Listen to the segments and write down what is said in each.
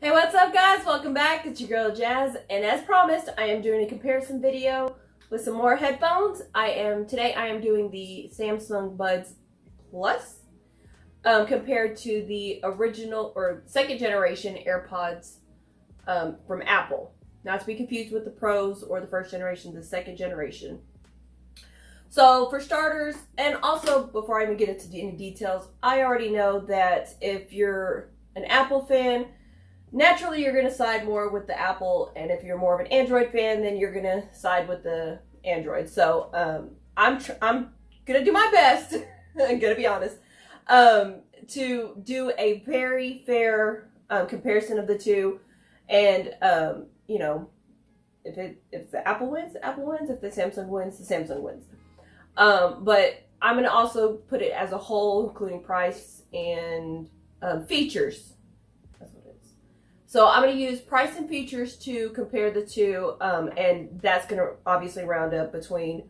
Hey, what's up guys? Welcome back. It's your girl Jazz, and as promised, I am doing a comparison video with some more headphones. Today I am doing the Samsung Buds Plus compared to the original or second generation AirPods from Apple. Not to be confused with the Pros or the first generation, the second generation. So for starters, and also before I even get into any details, I already know that if you're an Apple fan, naturally you're going to side more with the Apple, and if you're more of an Android fan, then you're going to side with the Android. So I'm going to do my best, I'm going to be honest, to do a very fair comparison of the two. And, you know, if the Apple wins, the Apple wins. If the Samsung wins, the Samsung wins. But I'm going to also put it as a whole, including price and features. That's what it is. So I'm going to use price and features to compare the two, and that's going to obviously round up between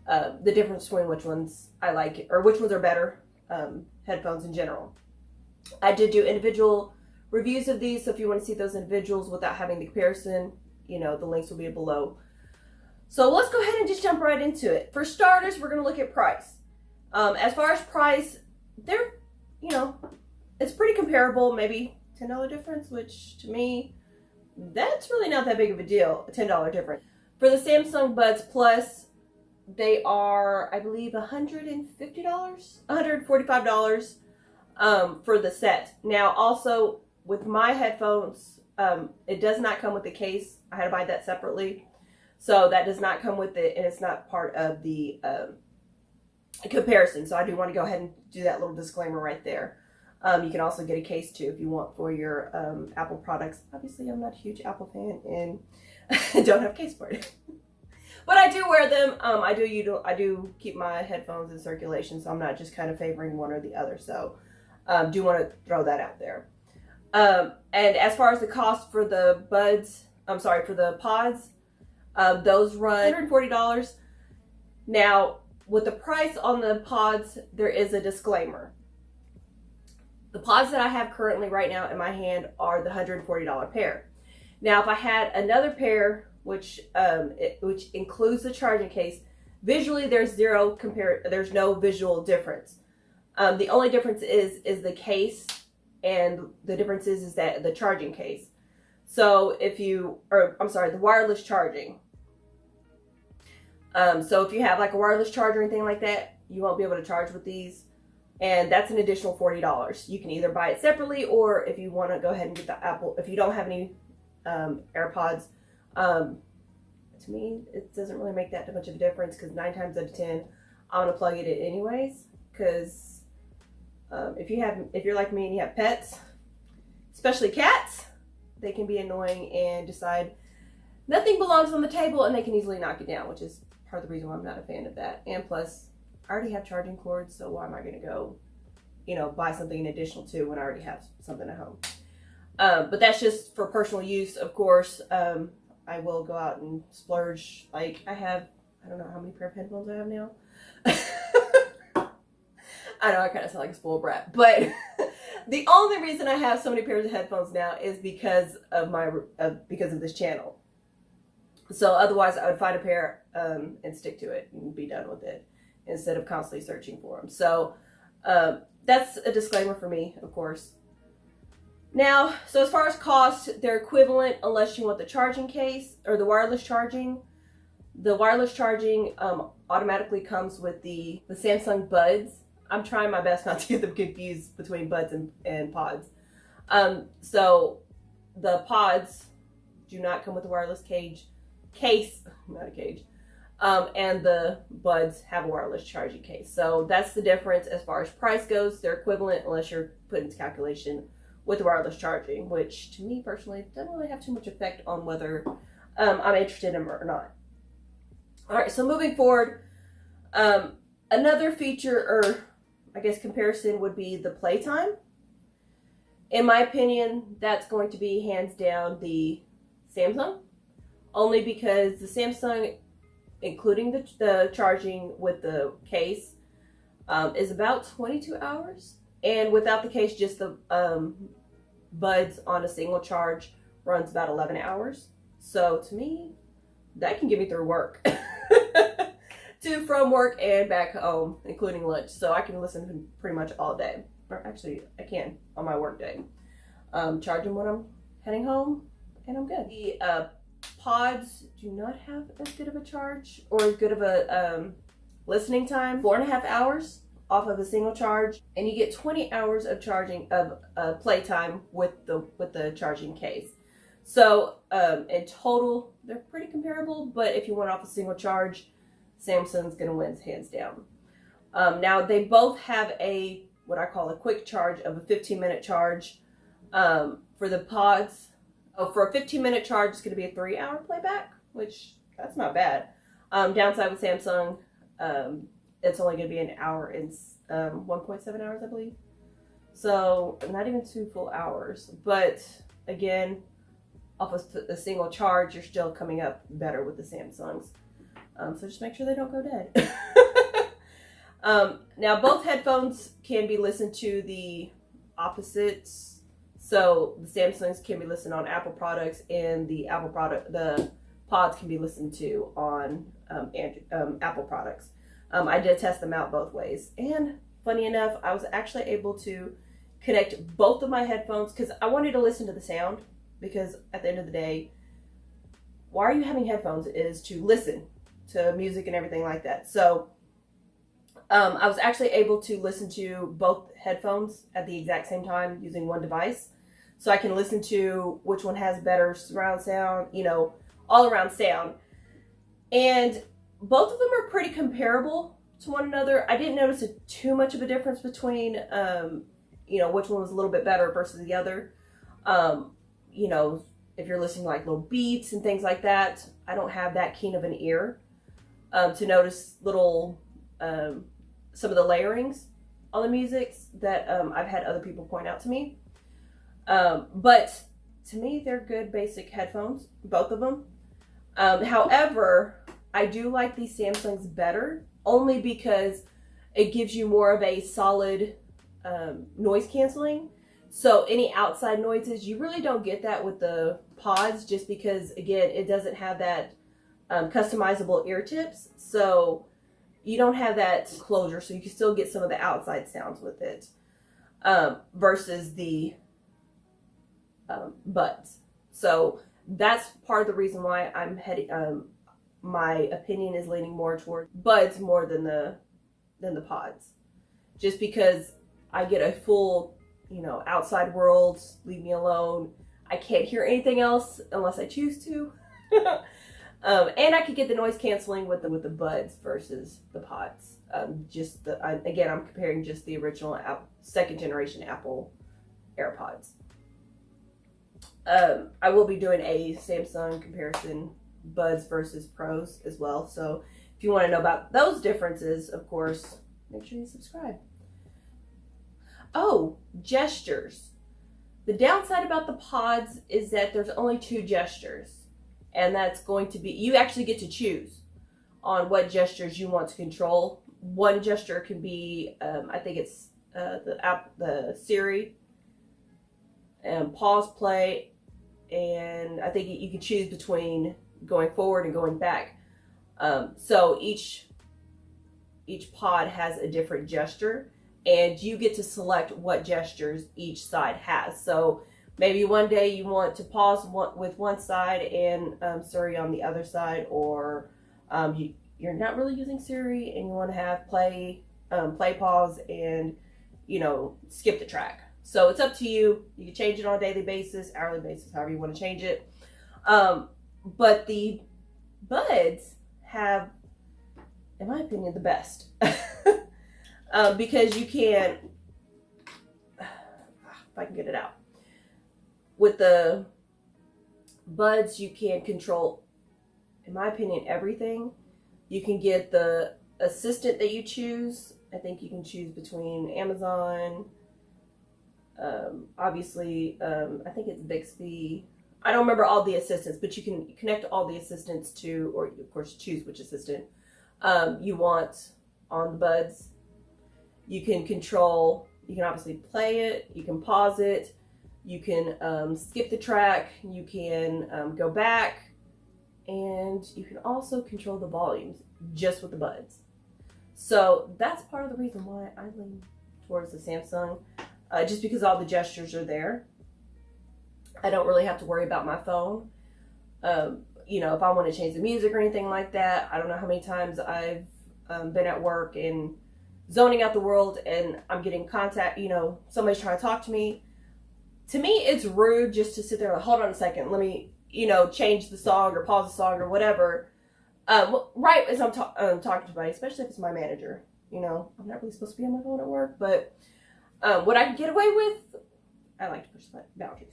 the difference between which ones I like, or which ones are better headphones in general. I did do individual reviews of these, so if you want to see those individuals without having the comparison, you know, the links will be below. So let's go ahead and just jump right into it. For starters, we're going to look at price. As far as price, they're, you know, it's pretty comparable, maybe $10 difference, which to me, that's really not that big of a deal, a $10 difference. For the Samsung Buds Plus, they are, I believe, $150, $145 for the set. Now, also, with my headphones, it does not come with the case. I had to buy that separately. So that does not come with it, and it's not part of the comparison. So I do want to go ahead and do that little disclaimer right there. You can also get a case too if you want for your Apple products. Obviously, I'm not a huge Apple fan and don't have a case for it. But I do wear them. I do keep my headphones in circulation, so I'm not just kind of favoring one or the other. So do want to throw that out there. And as far as the cost for the buds, for the pods, those run $140. Now, with the price on the pods, there is a disclaimer. The pods that I have currently right now in my hand are the $140 pair. Now, if I had another pair, which includes the charging case, visually there's no visual difference. The only difference is the case, and the difference is that the charging case. So the wireless charging. So if you have like a wireless charger or anything like that, you won't be able to charge with these. And that's an additional $40. You can either buy it separately, or if you want to go ahead and get the Apple, if you don't have any AirPods, to me, it doesn't really make that much of a difference, because 9 times out of 10, I'm going to plug it in anyways. Because if you're like me and you have pets, especially cats, they can be annoying and decide nothing belongs on the table, and they can easily knock it down, which is part of the reason why I'm not a fan of that. And plus, I already have charging cords, so why am I going to go, buy something in additional to when I already have something at home? But that's just for personal use, of course. I will go out and splurge. Like, I don't know how many pair of headphones I have now. I know I kind of sound like a spoiled brat, but the only reason I have so many pairs of headphones now is because of this channel. So otherwise, I would find a pair and stick to it and be done with it, instead of constantly searching for them. So that's a disclaimer for me, of course. Now, so as far as cost, they're equivalent unless you want the charging case or the wireless charging. The wireless charging automatically comes with the Samsung Buds. I'm trying my best not to get them confused between buds and pods. So the pods do not come with a wireless case, not a cage. And the buds have a wireless charging case. So that's the difference as far as price goes. They're equivalent unless you're put into calculation with the wireless charging, which to me personally doesn't really have too much effect on whether I'm interested in them or not. All right, so moving forward, another feature, or I guess comparison, would be the playtime. In my opinion, that's going to be hands down the Samsung, only because the Samsung, including the charging with the case, is about 22 hours, and without the case, just the buds on a single charge runs about 11 hours. So to me, that can get me through work. To from work and back home, including lunch. So I can listen to pretty much all day. Or actually, I can on my work day. Charge them when I'm heading home, and I'm good. The pods do not have as good of a charge or as good of a listening time. 4.5 hours off of a single charge, and you get 20 hours of charging of playtime with the charging case. So in total, they're pretty comparable. But if you went off a single charge, Samsung's gonna win hands down. Now they both have what I call a quick charge of a 15-minute charge. For the pods, for a 15-minute charge, it's gonna be a 3-hour playback, which that's not bad. Downside with Samsung, it's only gonna be an hour and 1.7 hours, I believe. So not even 2 full hours. But again, off a single charge, you're still coming up better with the Samsungs. So just make sure they don't go dead. Now both headphones can be listened to the opposites. So the Samsungs can be listened on Apple products, and the pods can be listened to on Apple products. I did test them out both ways, and funny enough, I was actually able to connect both of my headphones because I wanted to listen to the sound. Because at the end of the day, why are you having headphones? Is to listen to music and everything like that. So I was actually able to listen to both headphones at the exact same time using one device. So I can listen to which one has better surround sound, all around sound. And both of them are pretty comparable to one another. I didn't notice too much of a difference between, which one was a little bit better versus the other. If you're listening to like little beats and things like that, I don't have that keen of an ear to notice little, some of the layerings on the music that I've had other people point out to me. But to me, they're good basic headphones, both of them. However, I do like these Samsungs better only because it gives you more of a solid noise canceling. So any outside noises, you really don't get that with the pods, just because, again, it doesn't have that customizable ear tips. So you don't have that closure, so you can still get some of the outside sounds with it versus the buds. So that's part of the reason why I'm heading. My opinion is leaning more toward buds more than the pods, just because I get a full, outside world. Leave me alone. I can't hear anything else unless I choose to. And I could get the noise canceling with the buds versus the pods. Again, I'm comparing just the original second generation Apple Airpods. I will be doing a Samsung comparison, buds versus pros as well. So if you want to know about those differences, of course, make sure you subscribe. Oh, gestures. The downside about the pods is that there's only 2 gestures. And that's going to be, you actually get to choose on what gestures you want to control. One gesture can be, I think it's the Siri, and pause, play, and I think you can choose between going forward and going back. So each pod has a different gesture, and you get to select what gestures each side has. So maybe one day you want to pause with one side and Siri on the other side, or you're not really using Siri and you want to have play, pause, and skip the track. So it's up to you. You can change it on a daily basis, hourly basis, however you want to change it. But the buds have, in my opinion, the best. Because you can, if I can get it out. With the buds, you can control, in my opinion, everything. You can get the assistant that you choose. I think you can choose between Amazon, obviously, I think it's Bixby. I don't remember all the assistants, but you can connect all the assistants to, or of course choose which assistant you want on the buds. You can control, you can obviously play it, you can pause it. You can skip the track, you can go back, and you can also control the volumes just with the buds. So that's part of the reason why I lean towards the Samsung, just because all the gestures are there. I don't really have to worry about my phone. You know, if I want to change the music or anything like that, I don't know how many times I've been at work and zoning out the world and I'm getting contact, you know, somebody's trying to talk to me. To me, it's rude just to sit there and hold on a second, let me, you know, change the song or pause the song or whatever. Right as I'm talking to somebody, especially if it's my manager. You know, I'm not really supposed to be on my phone at work, but what I can get away with, I like to push boundaries.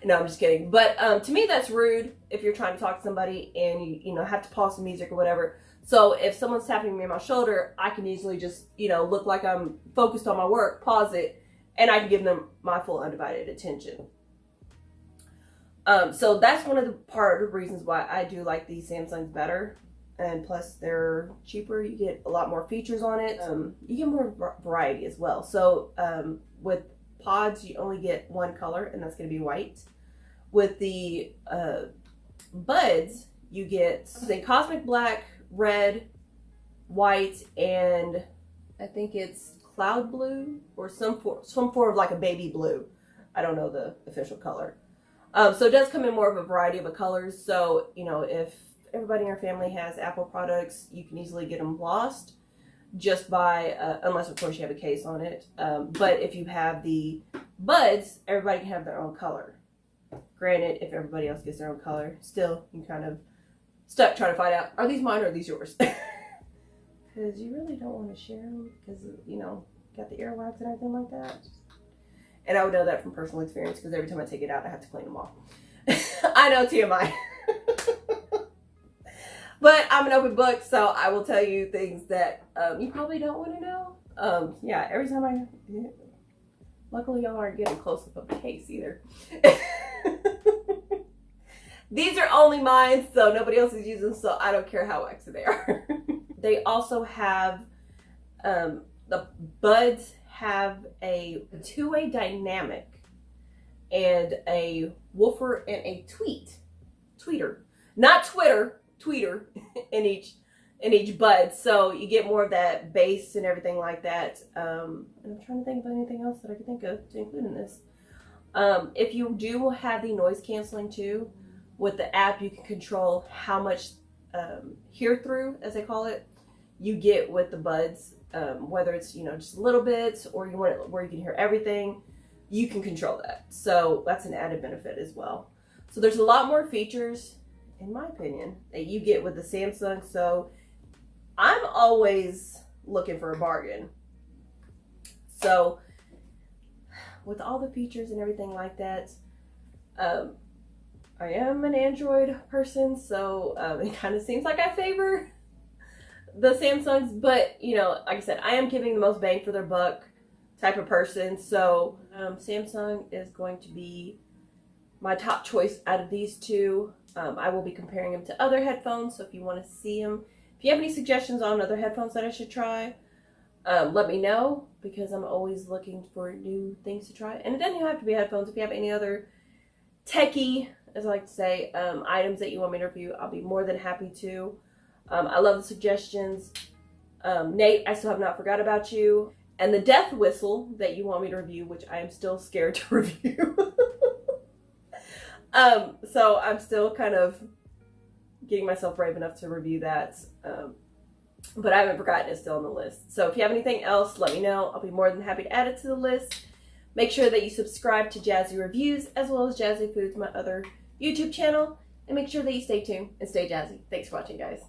No, I'm just kidding. But to me, that's rude if you're trying to talk to somebody and you know, have to pause the music or whatever. So if someone's tapping me on my shoulder, I can easily just, you know, look like I'm focused on my work, pause it, and I can give them my full undivided attention. So that's one of the reasons why I do like these Samsungs better. And plus they're cheaper. You get a lot more features on it. You get more variety as well. So with pods, you only get one color, and that's going to be white. With the buds, you get the cosmic black, red, white, and I think it's cloud blue or some form of like a baby blue. I don't know the official color. So it does come in more of a variety of colors. So, you know, if everybody in your family has Apple products, you can easily get them lost just by, unless of course you have a case on it. But if you have the buds, everybody can have their own color. Granted, if everybody else gets their own color, still you kind of stuck trying to find out, are these mine or are these yours? Because you really don't want to share them because, you know, got the earwax and everything like that. And I would know that from personal experience because every time I take it out, I have to clean them off. I know, TMI. But I'm an open book, so I will tell you things that you probably don't want to know. Yeah, every time luckily y'all aren't getting close up of the case either. These are only mine, so nobody else is using them, so I don't care how waxy they are. They also have, the buds have a two-way dynamic and a woofer and a tweeter. Not Twitter, tweeter in each bud. So you get more of that bass and everything like that. And I'm trying to think of anything else that I could think of to include in this. If you do have the noise canceling too, with the app you can control how much hear through, as they call it, you get with the buds. Whether it's, you know, just a little bit or you want it where you can hear everything, you can control that. So that's an added benefit as well. So there's a lot more features, in my opinion, that you get with the Samsung. So I'm always looking for a bargain. So with all the features and everything like that, I am an Android person, so it kind of seems like I favor the Samsungs, but you know, like I said, I am giving the most bang for their buck type of person. So Samsung is going to be my top choice out of these two. I will be comparing them to other headphones, so if you want to see them, if you have any suggestions on other headphones that I should try, let me know, because I'm always looking for new things to try. And it doesn't even have to be headphones. If you have any other techie, as I like to say, items that you want me to review, I'll be more than happy to. I love the suggestions. Nate, I still have not forgot about you. And the death whistle that you want me to review, which I am still scared to review. So I'm still kind of getting myself brave enough to review that. But I haven't forgotten, it's still on the list. So if you have anything else, let me know. I'll be more than happy to add it to the list. Make sure that you subscribe to Jazzy Reviews as well as Jazzyfoodz, my other YouTube channel. And make sure that you stay tuned and stay jazzy. Thanks for watching, guys.